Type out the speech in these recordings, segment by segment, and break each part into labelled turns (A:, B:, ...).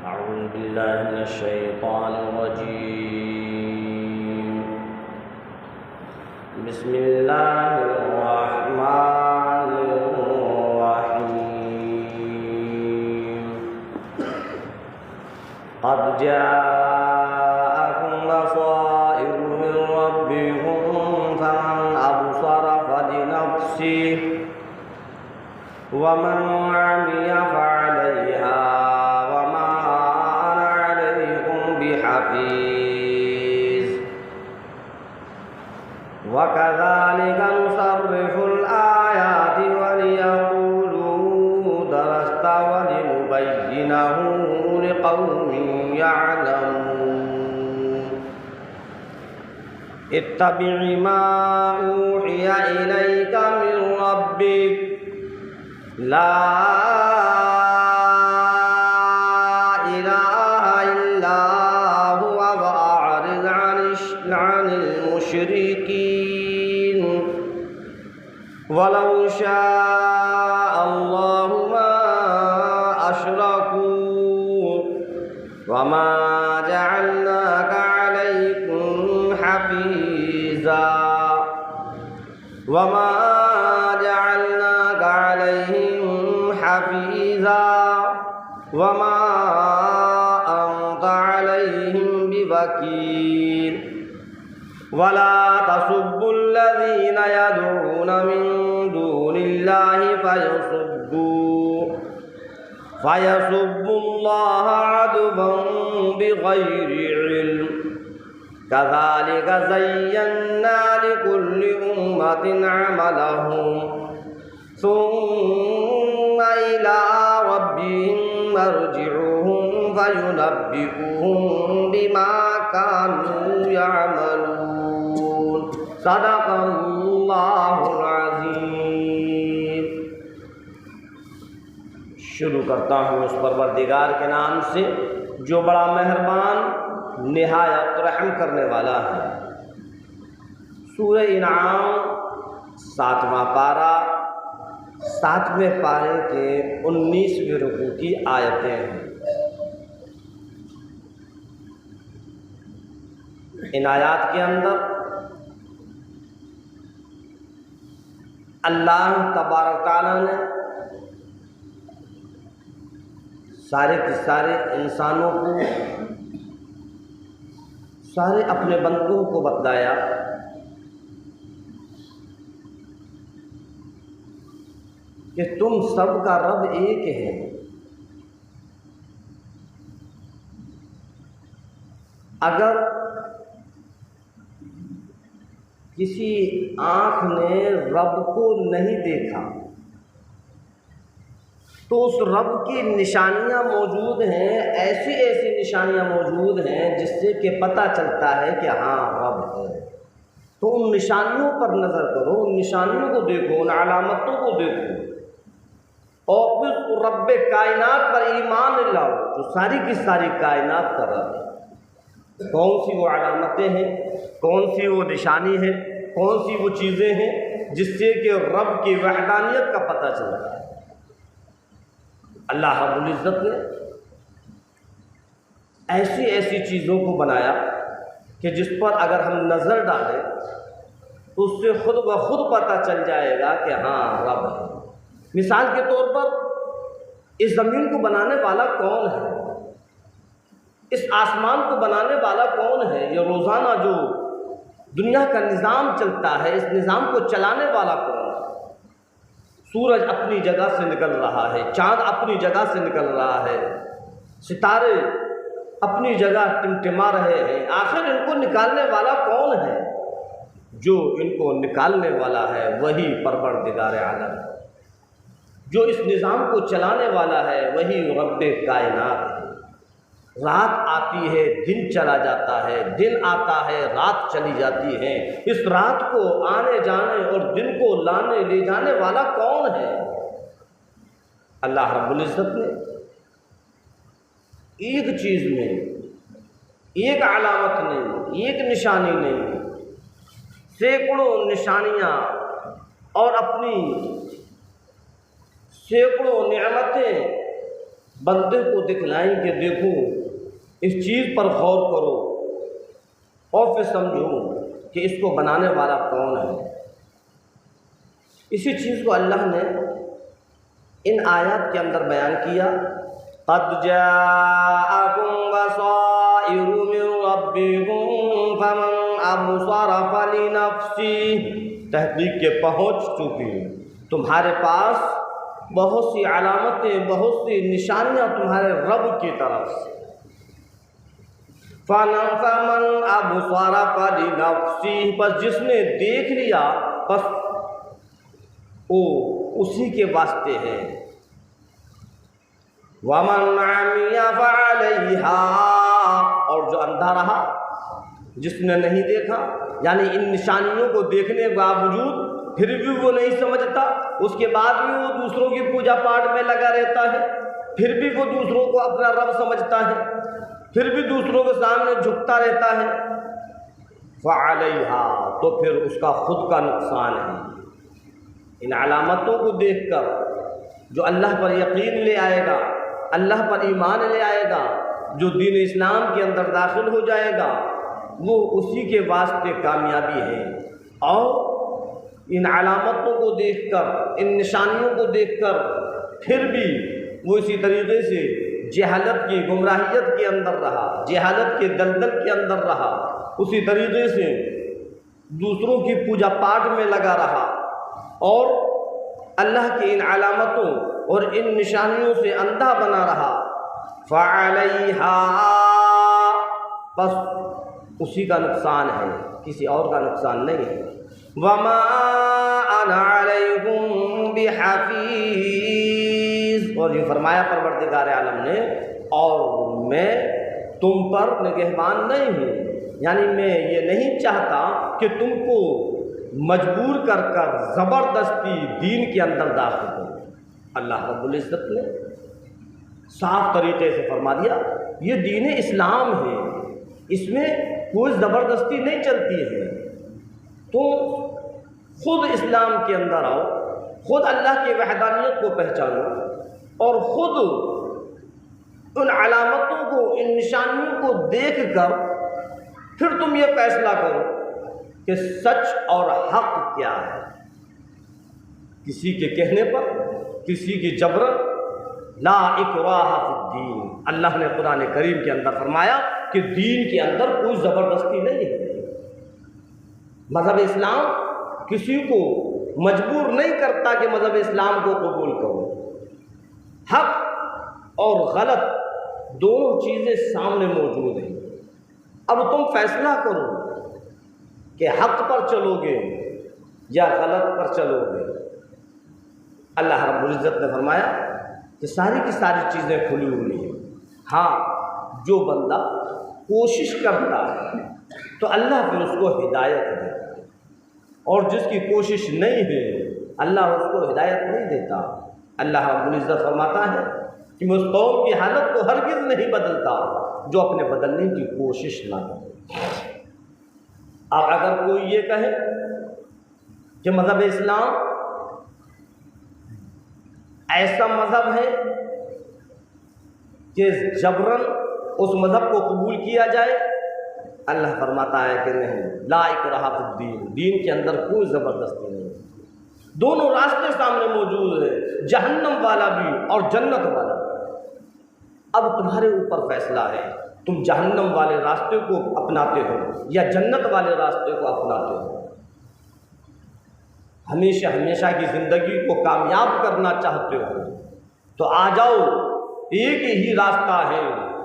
A: أعوذ بالله من الشيطان الرجيم. بسم الله الرحمن الرحيم. قد جاءكم بصائر من ربكم فمن أبصر فلنفسه ومن عمي فعليها وما أنا عليكم بحفيظ. وكذلك نصرف الآيات وليقولوا درست ولنبينه لقوم يعلمون. اتبع ما أوحي إليك من ربك لا إله إلا هو وأعرض عن المشركين. ولو شاء الله ما أشركوا وما جعلناك عليكم حفيظا وما جعلناك عليهم حفيظا وما أنت عليهم بوكيل. ولا تسبوا الذين يدعون من دون الله فيسبوا الله عدوا بغير علم. كذلك زينا لكل أمة عملهم ثم إلى ربهم مرجعهم فينبئهم بما كانوا يعملون. صدق اللہ العظیم. شروع کرتا ہوں اس پروردگار کے نام سے جو بڑا مہربان نہایت رحم کرنے والا ہے. سورہ انعام 7واں پارہ 7ویں پارے کے 19ویں رکوع کی آیتیں ہیں. ان آیات کے اندر اللہ تبارک تعالیٰ نے سارے کے سارے انسانوں کو سارے اپنے بندوں کو بتلایا کہ تم سب کا رب ایک ہے. اگر کسی آنکھ نے رب کو نہیں دیکھا تو اس رب کی نشانیاں موجود ہیں، ایسی ایسی نشانیاں موجود ہیں جس سے کہ پتہ چلتا ہے کہ ہاں رب ہے. تو ان نشانیوں پر نظر کرو، ان نشانیوں کو دیکھو، ان علامتوں کو دیکھو اور پھر رب کائنات پر ایمان لاؤ جو ساری کی ساری کائنات کر رہا ہے. کون سی وہ علامتیں ہیں، کون سی وہ نشانی ہے، کون سی وہ چیزیں ہیں جس سے کہ رب کی وحدانیت کا پتہ چلتا ہے. اللہ رب العزت نے ایسی ایسی چیزوں کو بنایا کہ جس پر اگر ہم نظر ڈالیں تو اس سے خود بخود پتہ چل جائے گا کہ ہاں رب ہے. مثال کے طور پر اس زمین کو بنانے والا کون ہے، اس آسمان کو بنانے والا کون ہے، یہ روزانہ جو دنیا کا نظام چلتا ہے اس نظام کو چلانے والا کون ہے. سورج اپنی جگہ سے نکل رہا ہے، چاند اپنی جگہ سے نکل رہا ہے، ستارے اپنی جگہ ٹمٹما رہے ہیں. آخر ان کو نکالنے والا کون ہے؟ جو ان کو نکالنے والا ہے وہی پروردگار عالم ہے. جو اس نظام کو چلانے والا ہے وہی رب کائنات ہے. رات آتی ہے دن چلا جاتا ہے، دن آتا ہے رات چلی جاتی ہے. اس رات کو آنے جانے اور دن کو لانے لے جانے والا کون ہے؟ اللہ رب العزت نے ایک چیز نہیں، ایک علامت نہیں، ایک نشانی نہیں، سینکڑوں نشانیاں اور اپنی سینکڑوں نعمتیں بندے کو دکھلائیں کہ دیکھو اس چیز پر غور کرو اور پھر سمجھو کہ اس کو بنانے والا کون ہے۔ اسی چیز کو اللہ نے ان آیات کے اندر بیان کیا، قد جاءکم بصائر من ربکم فمن ابصر فلنفسہ، تحقیق کے پہنچ چکی تمہارے پاس بہت سی علامتیں، بہت سی نشانیاں تمہارے رب کی طرف سے، فمن ابصر فلنفسہ، بس جس نے دیکھ لیا بس وہ اسی کے واسطے ہے، ومن عمی فعلیہا، اور جو اندھا رہا، جس نے نہیں دیکھا، یعنی ان نشانیوں کو دیکھنے کے باوجود پھر بھی وہ نہیں سمجھتا، اس کے بعد بھی وہ دوسروں کی پوجا پاٹ میں لگا رہتا ہے، پھر بھی وہ دوسروں کو اپنا رب سمجھتا ہے، پھر بھی دوسروں کے سامنے جھکتا رہتا ہے، فعلیہا، تو پھر اس کا خود کا نقصان ہے۔ ان علامتوں کو دیکھ کر جو اللہ پر یقین لے آئے گا، اللہ پر ایمان لے آئے گا، جو دین اسلام کے اندر داخل ہو جائے گا، وہ اسی کے واسطے کامیابی ہے۔ اور ان علامتوں کو دیکھ کر، ان نشانیوں کو دیکھ کر پھر بھی وہ اسی طریقے سے جہالت کی گمراہیت کے اندر رہا، جہالت کے دلدل کے اندر رہا، اسی طریقے سے دوسروں کی پوجا پاٹ میں لگا رہا، اور اللہ کی ان علامتوں اور ان نشانیوں سے اندھا بنا رہا، فعلیہا، بس اسی کا نقصان ہے، کسی اور کا نقصان نہیں ہے۔ وما انا علیکم بحفیظ، اور یہ فرمایا پروردگار عالم نے، اور میں تم پر نگہبان نہیں ہوں، یعنی میں یہ نہیں چاہتا کہ تم کو مجبور کر کر زبردستی دین کے اندر داخل ہو۔ اللہ رب العزت نے صاف طریقے سے فرما دیا یہ دین اسلام ہے، اس میں کوئی زبردستی نہیں چلتی ہے، تو خود اسلام کے اندر آؤ، خود اللہ کی وحدانیت کو پہچانو، اور خود ان علامتوں کو، ان نشانیوں کو دیکھ کر پھر تم یہ فیصلہ کرو کہ سچ اور حق کیا ہے۔ کسی کے کہنے پر، کسی کی جبرن، لا اکراہ فی الدین، اللہ نے قرآن کریم کے اندر فرمایا کہ دین کے اندر کوئی زبردستی نہیں ہے۔ مذہب اسلام کسی کو مجبور نہیں کرتا کہ مذہب اسلام کو قبول کرو۔ حق اور غلط دونوں چیزیں سامنے موجود ہیں، اب تم فیصلہ کرو کہ حق پر چلو گے یا غلط پر چلو گے۔ اللہ رب العزت نے فرمایا کہ ساری کی ساری چیزیں کھلی ہوئی ہیں، ہاں جو بندہ کوشش کرتا ہے تو اللہ پھر اس کو ہدایت دے، اور جس کی کوشش نہیں ہے اللہ اس کو ہدایت نہیں دیتا۔ اللہ رب العزت فرماتا ہے کہ میں اس قوم کی حالت کو ہرگز نہیں بدلتا جو اپنے بدلنے کی کوشش نہ کرے۔ اب اگر کوئی یہ کہے کہ مذہب اسلام ایسا مذہب ہے کہ جبراً اس مذہب کو قبول کیا جائے، اللہ فرماتا ہے کہ نہیں، لا اکراہ فی الدین، دین کے اندر کوئی زبردستی نہیں، دونوں راستے سامنے موجود ہیں، جہنم والا بھی اور جنت والا بھی۔ اب تمہارے اوپر فیصلہ ہے، تم جہنم والے راستے کو اپناتے ہو یا جنت والے راستے کو اپناتے ہو۔ ہمیشہ ہمیشہ کی زندگی کو کامیاب کرنا چاہتے ہو تو آ جاؤ، ایک ہی راستہ ہے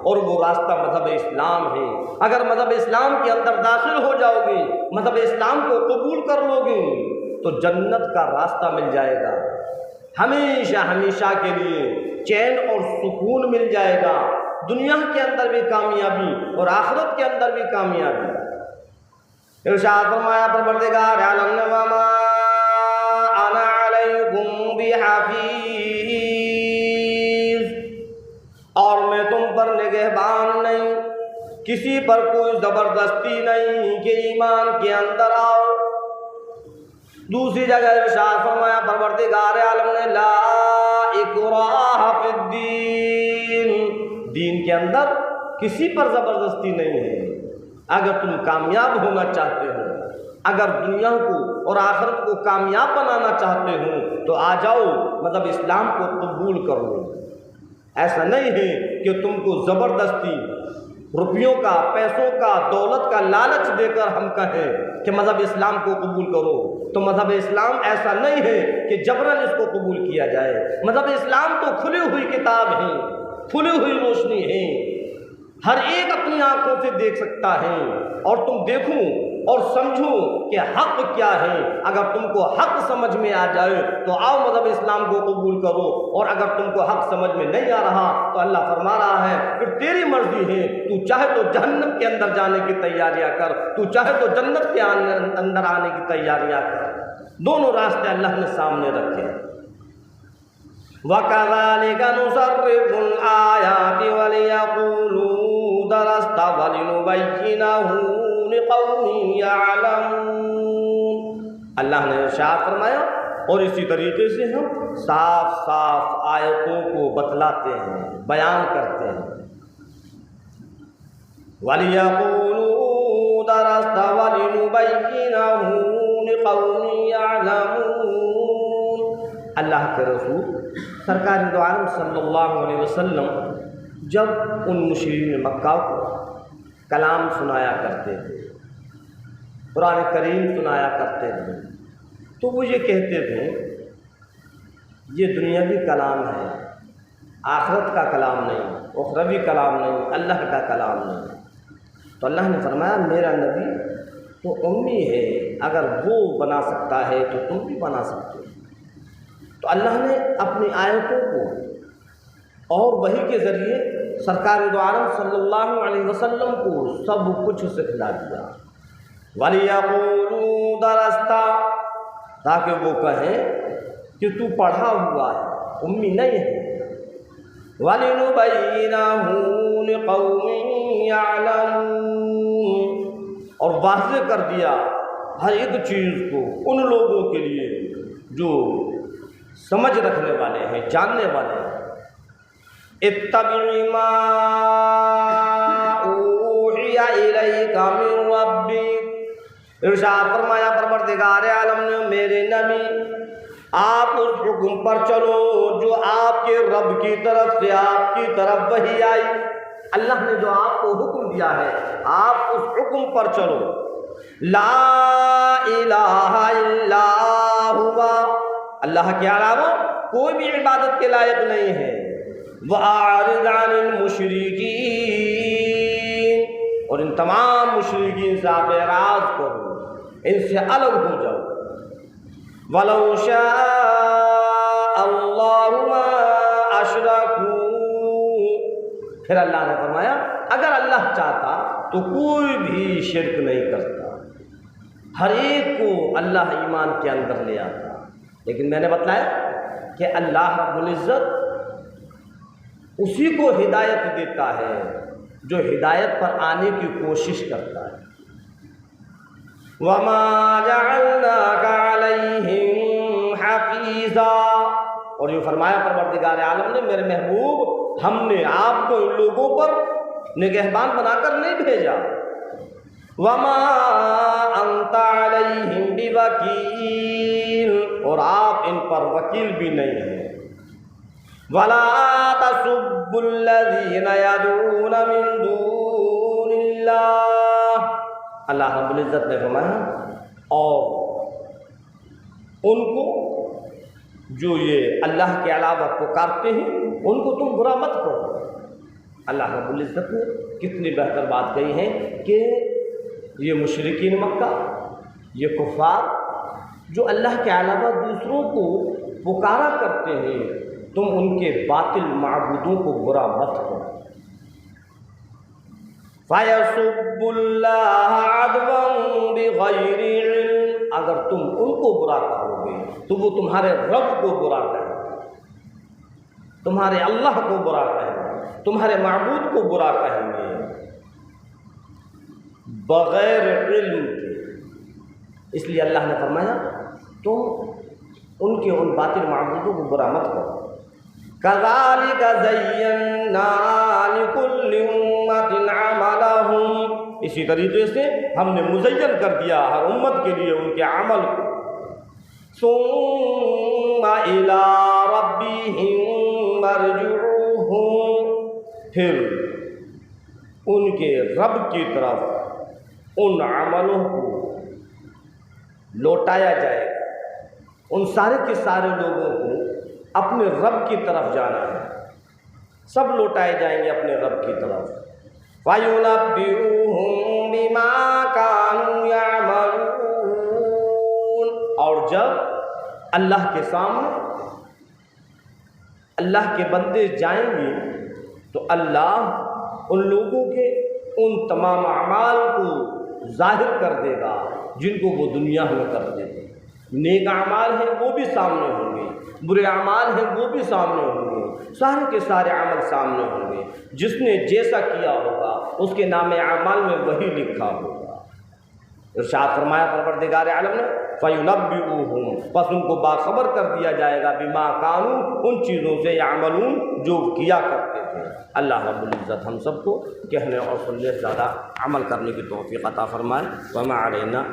A: اور وہ راستہ مذہب اسلام ہے۔ اگر مذہب اسلام کے اندر داخل ہو جاؤ گے، مذہب اسلام کو قبول کر لو گے تو جنت کا راستہ مل جائے گا، ہمیشہ ہمیشہ کے لیے چین اور سکون مل جائے گا، دنیا کے اندر بھی کامیابی اور آخرت کے اندر بھی کامیابی۔ ارشاد فرمایا پروردگار عالم نے، وما انا علیکم بحفیظ، اور میں تم پر نگہبان نہیں، کسی پر کوئی زبردستی نہیں کہ ایمان کے اندر آؤ۔ دوسری جگہ ارشاد فرمایا پروردگار عالم نے، لا اکراہ فی الدین، دین کے اندر کسی پر زبردستی نہیں ہے۔ اگر تم کامیاب ہونا چاہتے ہو، اگر دنیا کو اور آخرت کو کامیاب بنانا چاہتے ہو تو آ جاؤ، مطلب اسلام کو قبول کر لو۔ ایسا نہیں ہے کہ تم کو زبردستی روپیوں کا، پیسوں کا، دولت کا لالچ دے کر ہم کہیں کہ مذہب اسلام کو قبول کرو، تو مذہب اسلام ایسا نہیں ہے کہ جبراً اس کو قبول کیا جائے۔ مذہب اسلام تو کھلی ہوئی کتاب ہے، کھلی ہوئی روشنی ہے، ہر ایک اپنی آنکھوں سے دیکھ سکتا ہے، اور تم دیکھو اور سمجھو کہ حق کیا ہے۔ اگر تم کو حق سمجھ میں آ جائے تو آؤ مذہب اسلام کو قبول کرو، اور اگر تم کو حق سمجھ میں نہیں آ رہا تو اللہ فرما رہا ہے پھر تیری مرضی ہے، تو چاہے تو جہنم کے اندر جانے کی تیاریاں کر، تو چاہے تو جنت کے اندر آنے کی تیاریاں کر۔ دونوں راستے اللہ نے سامنے رکھے۔ وَكَذَلِكَ نُصَرِّفُ الْآيَاتِ وَلِيَقُولُوا دَرَسْتَ وَلِنُبَيِّنَهُ لِقَوْمٍ يَعْلَمُونَ۔ اللہ نے ارشاد فرمایا اور اسی طریقے سے ہم صاف صاف آیتوں کو بتلاتے ہیں، بیان کرتے ہیں۔ وَلِيَقُولُوا دَرَسْتَ وَلِنُبَيِّنَهُ لِقَوْمٍ يَعْلَمُونَ۔ اللہ کے رسول سرکار دو عالم صلی اللہ علیہ وسلم جب ان مشرکین مکہ کو کلام سنایا کرتے تھے، قرآن کریم سنایا کرتے تھے، تو وہ یہ کہتے تھے یہ دنیاوی کلام ہے، آخرت کا کلام نہیں، اخروی کلام نہیں، اللہ کا کلام نہیں۔ تو اللہ نے فرمایا میرا نبی تو امی ہے، اگر وہ بنا سکتا ہے تو تم بھی بنا سکتے ہو۔ تو اللہ نے اپنی آیتوں کو اور وحی کے ذریعے سرکار دو عالم صلی اللہ علیہ وسلم کو سب کچھ سکھلا دیا۔ وَلِيَقُولُوا دَرَسْتَ، تاکہ وہ کہیں کہ تو پڑھا ہوا ہے، امی نہیں ہے۔ وَلِنُبَيِّنَهُ لِقَوْمٍ يَعْلَمُونَ، اور واضح کر دیا ہر ایک چیز کو ان لوگوں کے لیے جو سمجھ رکھنے والے ہیں، جاننے والے ہیں۔ اتَّبِعْ مَا أُوحِيَ إِلَيْكَ مِن رَّبِّكَ، ارشاد فرمایا پروردگار عالم نے میرے نبی آپ اس حکم پر چلو جو آپ کے رب کی طرف سے آپ کی طرف وحی آئی۔ اللہ نے جو آپ کو حکم دیا ہے آپ اس حکم پر چلو۔ لا الہ الا ہوا، اللہ کے علاوہ کوئی بھی عبادت کے لائق نہیں ہے۔ وَأَعْرِضْ عَنِ الْمُشْرِكِينَ، اور ان تمام مشرکین سے آپ اعراض کرو، ان سے الگ ہو جاؤ۔ وَلَوْ شَاءَ اللَّهُ مَا أَشْرَكُوا، پھر اللہ نے فرمایا اگر اللہ چاہتا تو کوئی بھی شرک نہیں کرتا، ہر ایک کو اللہ ایمان کے اندر لے آتا۔ لیکن میں نے بتلایا کہ اللہ رب العزت اسی کو ہدایت دیتا ہے جو ہدایت پر آنے کی کوشش کرتا ہے۔ وَمَا جَعَلْنَاكَ عَلَيْهِمْ حَفِيظًا، اور یہ فرمایا پروردگار عالم نے میرے محبوب ہم نے آپ کو ان لوگوں پر نگہبان بنا کر نہیں بھیجا۔ وَمَا أَنْتَ عَلَيْهِمْ بِوَكِيلٍ، اور آپ ان پر وکیل بھی نہیں ہیں۔ وَلَا تَسُبُّوا الَّذِينَ يَدْعُونَ مِن دُونِ اللَّهِ، اللہ رب العزت نے فرمایا اور ان کو جو یہ اللہ کے علاوہ پکارتے ہیں ان کو تم برا مت کرو۔ اللہ رب العزت نے کتنی بہتر بات کہی ہے کہ یہ مشرکین مکہ، یہ کفار جو اللہ کے علاوہ دوسروں کو پکارا کرتے ہیں، تم ان کے باطل معبودوں کو برا مت کرو۔ فَيَسُبُّ اللَّهَ عَدْوًا بِغَيْرِ عِلْمٍ، اگر تم ان کو برا کہو گے تو وہ تمہارے رب کو برا کہیں گے، تمہارے اللہ کو برا کہیں گے، تمہارے معبود کو برا کہیں گے بغیر علم کے۔ اس لیے اللہ نے فرمایا تم ان کے ان باطل معبودوں کو برا مت کرو۔ کذالک زینا لکل امۃ عملہم، اسی طریقے سے ہم نے مزین کر دیا ہر امت کے لیے ان کے عمل کو. ثم الی ربہم مرجعوہم، پھر ان کے رب کی طرف ان عملوں کو لوٹایا جائے گا. ان سارے کے سارے لوگوں کو اپنے رب کی طرف جانا ہے، سب لوٹائے جائیں گے اپنے رب کی طرف. فَيُنَبِّئُهُم بِمَا كَانُوا يَعْمَلُونَ، اور جب اللہ کے سامنے اللہ کے بندے جائیں گے تو اللہ ان لوگوں کے ان تمام اعمال کو ظاہر کر دے گا جن کو وہ دنیا میں کرتے تھے. نیک اعمال ہیں وہ بھی سامنے ہوں گے، برے اعمال ہیں وہ بھی سامنے ہوں گے، سارے کے سارے عمل سامنے ہوں گے. جس نے جیسا کیا ہوگا اس کے نام اعمال میں وہی لکھا ہوگا. ارشاد فرمایا پروردگار عالم نے فَيُنَبِّئُهُم، پس ان کو باخبر کر دیا جائے گا بما کانوا، ان چیزوں سے یعملون جو کیا کرتے تھے. اللہ رب العزت ہم سب کو کہنے اور سننے سے زیادہ عمل کرنے کی توفیق عطا فرمائے. وما علینا